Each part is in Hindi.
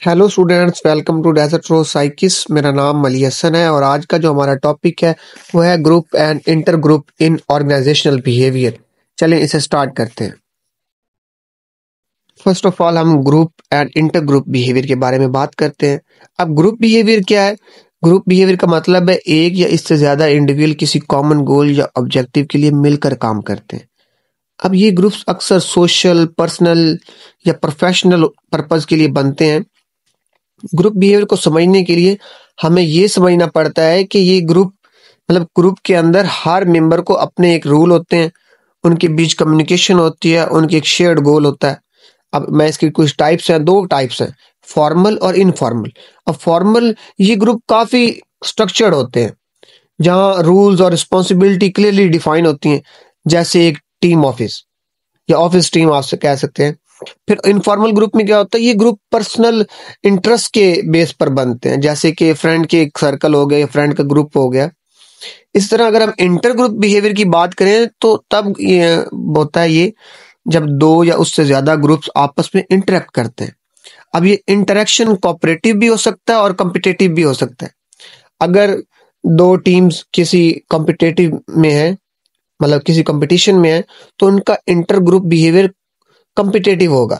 Hello students, welcome to desert rose साइकिस। मेरा नाम मली हसन है और आज का जो हमारा टॉपिक है वो है group and inter group in organisational behaviour. चलें इसे स्टार्ट करते हैं। फर्स्ट ऑफ ऑल हम group and inter group behaviour के बारे में बात करते हैं। अब ग्रुप बिहेवियर क्या है? ग्रुप बिहेवियर का मतलब है एक या इससे ज्यादा इंडिविजुअल किसी कॉमन गोल या ऑब्जेक्टिव के लिए मिलकर काम करते हैं। अब ये ग्रुप्स अक्सर सोशल, पर्सनल या प्रोफेशनल पर्पज के लिए बनते हैं। ग्रुप बिहेवियर को समझने के लिए हमें ये समझना पड़ता है कि ये ग्रुप मतलब ग्रुप के अंदर हर मेंबर को अपने एक रूल होते हैं, उनके बीच कम्युनिकेशन होती है, उनके एक शेयर्ड गोल होता है। अब मैं इसकी कुछ टाइप्स हैं, दो टाइप्स हैं, फॉर्मल और इनफॉर्मल। अब फॉर्मल ये ग्रुप काफी स्ट्रक्चर्ड होते हैं जहाँ रूल्स और रिस्पॉन्सिबिलिटी क्लियरली डिफाइन होती हैं, जैसे एक टीम ऑफिस या ऑफिस टीम आपसे कह सकते हैं। फिर इनफॉर्मल ग्रुप में क्या होता है, ये ग्रुप पर्सनल इंटरेस्ट के बेस पर बनते हैं, जैसे कि फ्रेंड के एक सर्कल हो गए, फ्रेंड का ग्रुप हो गया। इस तरह अगर हम इंटर ग्रुप बिहेवियर की बात करें तो तब ये होता है ये जब दो या उससे ज्यादा ग्रुप्स आपस में इंटरेक्ट करते हैं। अब ये इंटरेक्शन कोऑपरेटिव भी हो सकता है और कॉम्पिटिटिव भी हो सकता है। अगर दो टीम्स किसी कॉम्पिटिटिव में है, मतलब किसी कंपटीशन में है, तो उनका इंटर ग्रुप बिहेवियर कॉम्पिटिटिव होगा।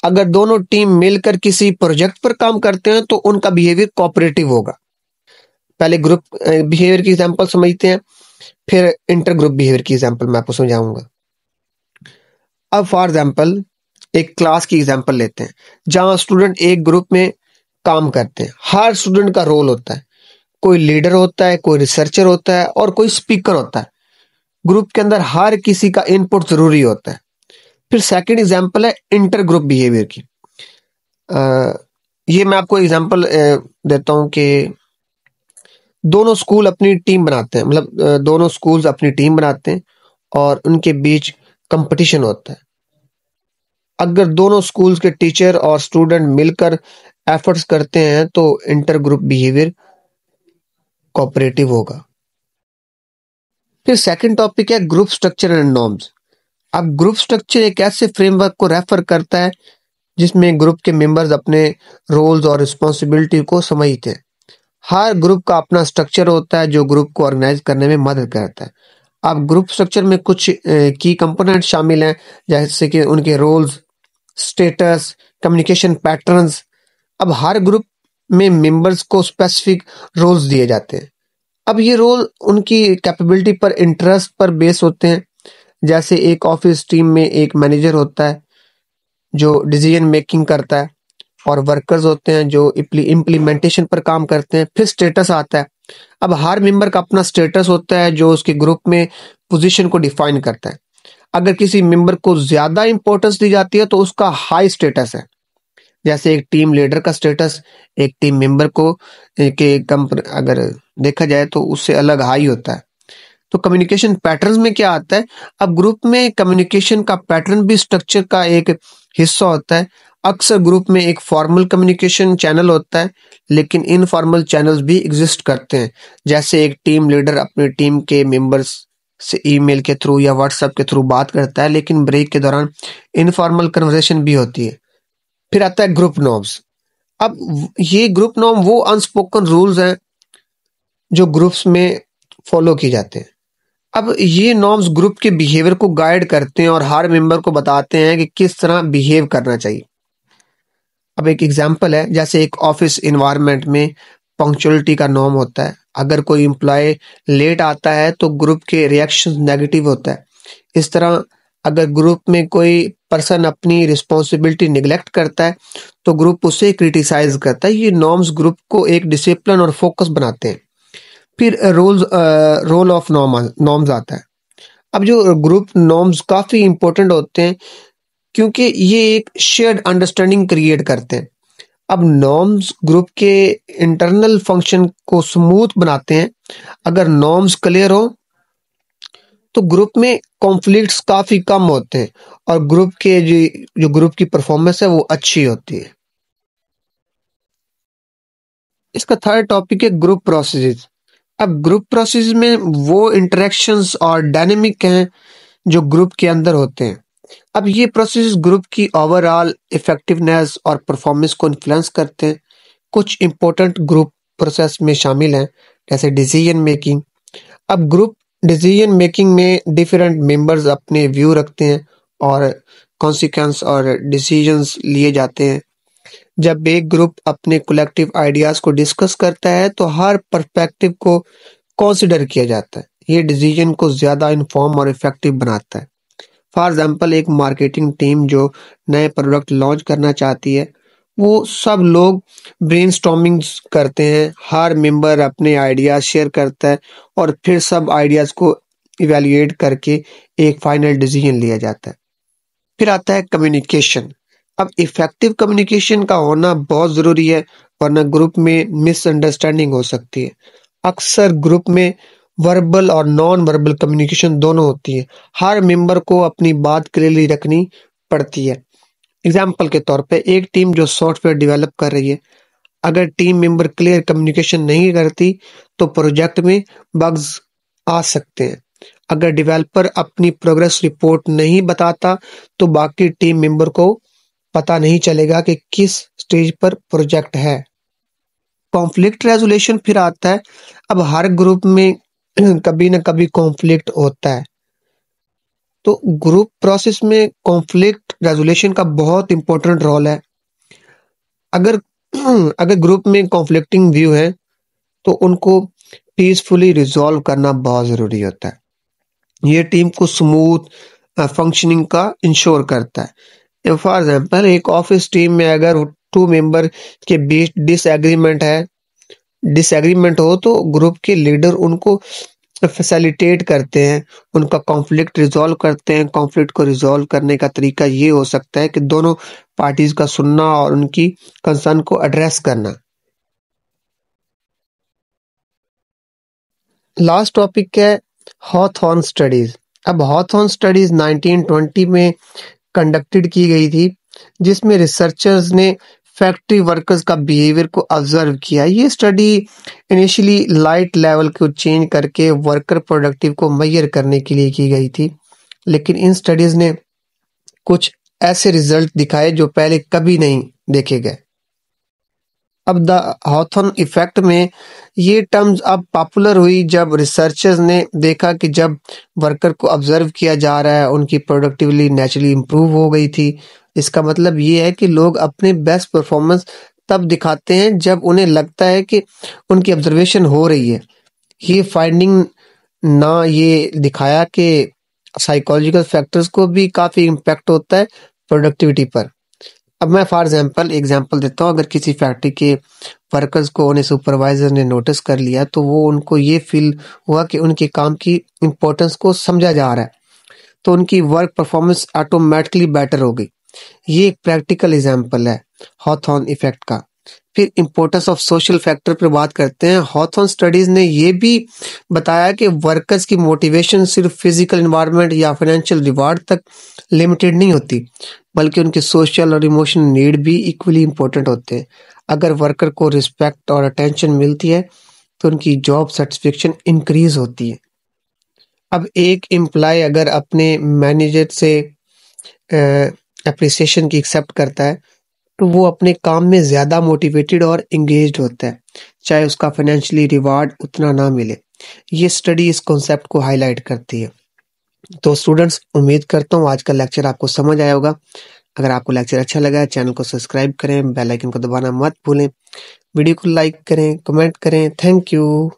अगर दोनों टीम मिलकर किसी प्रोजेक्ट पर काम करते हैं तो उनका बिहेवियर कोऑपरेटिव होगा। पहले ग्रुप बिहेवियर की एग्जांपल समझते हैं, फिर इंटर ग्रुप बिहेवियर की एग्जांपल मैं आपको समझाऊंगा। अब फॉर एग्जांपल एक क्लास की एग्जांपल लेते हैं जहां स्टूडेंट एक ग्रुप में काम करते हैं। हर स्टूडेंट का रोल होता है, कोई लीडर होता है, कोई रिसर्चर होता है और कोई स्पीकर होता है। ग्रुप के अंदर हर किसी का इनपुट जरूरी होता है। फिर सेकंड एग्जांपल है इंटर ग्रुप बिहेवियर की। अ, ये मैं आपको एग्जांपल देता हूं कि दोनों स्कूल अपनी टीम बनाते हैं, मतलब दोनों स्कूल्स अपनी टीम बनाते हैं और उनके बीच कंपटीशन होता है। अगर दोनों स्कूल्स के टीचर और स्टूडेंट मिलकर एफर्ट्स करते हैं तो इंटर ग्रुप बिहेवियर कोऑपरेटिव होगा। फिर सेकंड टॉपिक है ग्रुप स्ट्रक्चर एंड नॉर्म्स। अब ग्रुप स्ट्रक्चर एक ऐसे फ्रेमवर्क को रेफर करता है जिसमें ग्रुप के मेंबर्स अपने रोल्स और रिस्पॉन्सिबिलिटी को समझते हैं। हर ग्रुप का अपना स्ट्रक्चर होता है जो ग्रुप को ऑर्गेनाइज करने में मदद करता है। अब ग्रुप स्ट्रक्चर में कुछ की कंपोनेंट शामिल हैं, जैसे कि उनके रोल्स, स्टेटस, कम्युनिकेशन पैटर्न्स। अब हर ग्रुप में मेंबर्स को स्पेसिफिक रोल्स दिए जाते हैं। अब ये रोल उनकी कैपेबिलिटी पर, इंटरेस्ट पर बेस होते हैं। जैसे एक ऑफिस टीम में एक मैनेजर होता है जो डिसीजन मेकिंग करता है और वर्कर्स होते हैं जो इम्प्लीमेंटेशन पर काम करते हैं। फिर स्टेटस आता है। अब हर मेंबर का अपना स्टेटस होता है जो उसके ग्रुप में पोजीशन को डिफाइन करता है। अगर किसी मेंबर को ज्यादा इंपॉर्टेंस दी जाती है तो उसका हाई स्टेटस है। जैसे एक टीम लीडर का स्टेटस एक टीम मेंबर को के अगर देखा जाए तो उससे अलग हाई होता है। तो कम्युनिकेशन पैटर्न्स में क्या आता है? अब ग्रुप में कम्युनिकेशन का पैटर्न भी स्ट्रक्चर का एक हिस्सा होता है। अक्सर ग्रुप में एक फॉर्मल कम्युनिकेशन चैनल होता है, लेकिन इनफॉर्मल चैनल्स भी एग्जिस्ट करते हैं। जैसे एक टीम लीडर अपनी टीम के मेंबर्स से ईमेल के थ्रू या व्हाट्सएप के थ्रू बात करता है, लेकिन ब्रेक के दौरान इनफॉर्मल कन्वर्सेशन भी होती है। फिर आता है ग्रुप नॉर्म्स। अब ये ग्रुप नॉर्म वो अनस्पोकन रूल्स हैं जो ग्रुप्स में फॉलो किए जाते हैं। अब ये नॉर्म्स ग्रुप के बिहेवियर को गाइड करते हैं और हर मेंबर को बताते हैं कि किस तरह बिहेव करना चाहिए। अब एक एग्जांपल है, जैसे एक ऑफिस इन्वायरमेंट में पंक्चुअलिटी का नॉर्म होता है। अगर कोई एम्प्लॉय लेट आता है तो ग्रुप के रिएक्शन नेगेटिव होता है। इस तरह अगर ग्रुप में कोई पर्सन अपनी रिस्पॉन्सिबिलिटी निगलेक्ट करता है तो ग्रुप उसे क्रिटिसाइज करता है। ये नॉर्म्स ग्रुप को एक डिसिप्लिन और फोकस बनाते हैं। फिर रोल ऑफ नॉर्म्स आता है। अब जो ग्रुप नॉर्म्स काफी इंपॉर्टेंट होते हैं क्योंकि ये एक शेयर्ड अंडरस्टैंडिंग क्रिएट करते हैं। अब नॉर्म्स ग्रुप के इंटरनल फंक्शन को स्मूथ बनाते हैं। अगर नॉर्म्स क्लियर हो तो ग्रुप में कॉन्फ्लिक्ट्स काफी कम होते हैं और ग्रुप के जो ग्रुप की परफॉर्मेंस है वो अच्छी होती है। इसका थर्ड टॉपिक है ग्रुप प्रोसेसेस। अब ग्रुप प्रोसेस में वो इंटरेक्शंस और डायनेमिक हैं जो ग्रुप के अंदर होते हैं। अब ये प्रोसेस ग्रुप की ओवरऑल इफेक्टिवनेस और परफॉर्मेंस को इन्फ्लुएंस करते हैं। कुछ इंपॉर्टेंट ग्रुप प्रोसेस में शामिल हैं, जैसे डिसीजन मेकिंग। अब ग्रुप डिसीजन मेकिंग में डिफरेंट मेंबर्स अपने व्यू रखते हैं और कॉन्सिक्वेंस और डिसीजंस लिए जाते हैं। जब एक ग्रुप अपने कलेक्टिव आइडियाज को डिस्कस करता है तो हर पर्सपेक्टिव को कंसीडर किया जाता है। ये डिसीजन को ज्यादा इन्फॉर्म और इफेक्टिव बनाता है। फॉर एग्जाम्पल, एक मार्केटिंग टीम जो नए प्रोडक्ट लॉन्च करना चाहती है, वो सब लोग ब्रेनस्टॉर्मिंग करते हैं, हर मेंबर अपने आइडियाज शेयर करता है और फिर सब आइडियाज को इवेल्युएट करके एक फाइनल डिसीजन लिया जाता है। फिर आता है कम्युनिकेशन। अब इफेक्टिव कम्युनिकेशन का होना बहुत जरूरी है, वरना ग्रुप में मिसअंडरस्टैंडिंग हो सकती है। अक्सर ग्रुप में वर्बल और नॉन वर्बल कम्युनिकेशन दोनों होती है। हर मेंबर को अपनी बात क्लियरली रखनी पड़ती है। एग्जाम्पल के तौर पे, एक टीम जो सॉफ्टवेयर डेवलप कर रही है, अगर टीम मेंबर क्लियर कम्युनिकेशन नहीं करती तो प्रोजेक्ट में बग्स आ सकते हैं। अगर डेवलपर अपनी प्रोग्रेस रिपोर्ट नहीं बताता तो बाकी टीम मेंबर को पता नहीं चलेगा कि किस स्टेज पर प्रोजेक्ट है। कॉन्फ्लिक्ट रेजोल्यूशन फिर आता है। अब हर ग्रुप में कभी ना कभी कॉन्फ्लिक्ट होता है, तो ग्रुप प्रोसेस में कॉन्फ्लिक्ट रेजोल्यूशन का बहुत इंपॉर्टेंट रोल है। अगर अगर ग्रुप में कॉन्फ्लिक्टिंग व्यू है तो उनको पीसफुली रिजॉल्व करना बहुत जरूरी होता है। ये टीम को स्मूथ फंक्शनिंग का इंश्योर करता है। फॉर एग्जाम्पल, एक ऑफिस टीम में अगर टू मेंबर के बीच डिसएग्रीमेंट हो तो ग्रुप के लीडर उनको फैसिलिटेट करते हैं, उनका कॉन्फ्लिक्ट रिजॉल्व करते हैं। कॉन्फ्लिक्ट को रिजॉल्व करने का तरीका ये हो सकता है कि दोनों पार्टीज का सुनना और उनकी कंसर्न को एड्रेस करना। लास्ट टॉपिक है हॉथॉर्न स्टडीज। अब हॉथॉर्न स्टडीज 1920 में कंडक्टेड की गई थी, जिसमें रिसर्चर्स ने फैक्ट्री वर्कर्स का बिहेवियर को ऑब्जर्व किया। ये स्टडी इनिशियली लाइट लेवल को चेंज करके वर्कर प्रोडक्टिव को मेजर करने के लिए की गई थी, लेकिन इन स्टडीज ने कुछ ऐसे रिजल्ट दिखाए जो पहले कभी नहीं देखे गए। अब द हॉथॉर्न इफेक्ट में ये टर्म्स अब पॉपुलर हुई जब रिसर्चर्स ने देखा कि जब वर्कर को ऑब्जर्व किया जा रहा है, उनकी प्रोडक्टिविटी नेचुरली इंप्रूव हो गई थी। इसका मतलब ये है कि लोग अपने बेस्ट परफॉर्मेंस तब दिखाते हैं जब उन्हें लगता है कि उनकी ऑब्जर्वेशन हो रही है। ये फाइंडिंग ना ये दिखाया कि साइकोलॉजिकल फैक्टर्स को भी काफी इम्पैक्ट होता है प्रोडक्टिविटी पर। अब मैं फॉर एग्जांपल देता हूँ। अगर किसी फैक्ट्री के वर्कर्स को उन्हें सुपरवाइजर ने नोटिस कर लिया तो वो उनको ये फील हुआ कि उनके काम की इम्पोर्टेंस को समझा जा रहा है, तो उनकी वर्क परफॉर्मेंस ऑटोमेटिकली बेटर हो गई। ये एक प्रैक्टिकल एग्जांपल है हॉथॉर्न इफेक्ट का। फिर इम्पोर्टेंस ऑफ सोशल फैक्टर पर बात करते हैं। हॉथॉर्न स्टडीज ने ये भी बताया कि वर्कर्स की मोटिवेशन सिर्फ फिजिकल एनवायरनमेंट या फाइनेंशियल रिवार्ड तक लिमिटेड नहीं होती, बल्कि उनके सोशल और इमोशनल नीड भी इक्वली इम्पोर्टेंट होते हैं। अगर वर्कर को रिस्पेक्ट और अटेंशन मिलती है तो उनकी जॉब सेटिस्फेक्शन इंक्रीज होती है। अब एक एम्प्लॉय अगर अपने मैनेजर से अप्रिसिएशन की एक्सेप्ट करता है तो वो अपने काम में ज्यादा मोटिवेटेड और एंगेज्ड होता है, चाहे उसका फाइनेंशियली रिवार्ड उतना ना मिले। ये स्टडी इस कॉन्सेप्ट को हाईलाइट करती है। तो स्टूडेंट्स, उम्मीद करता हूँ आज का लेक्चर आपको समझ आया होगा। अगर आपको लेक्चर अच्छा लगा है, चैनल को सब्सक्राइब करें, बेल आइकन को दबाना मत भूलें, वीडियो को लाइक करें, कमेंट करें। Thank you.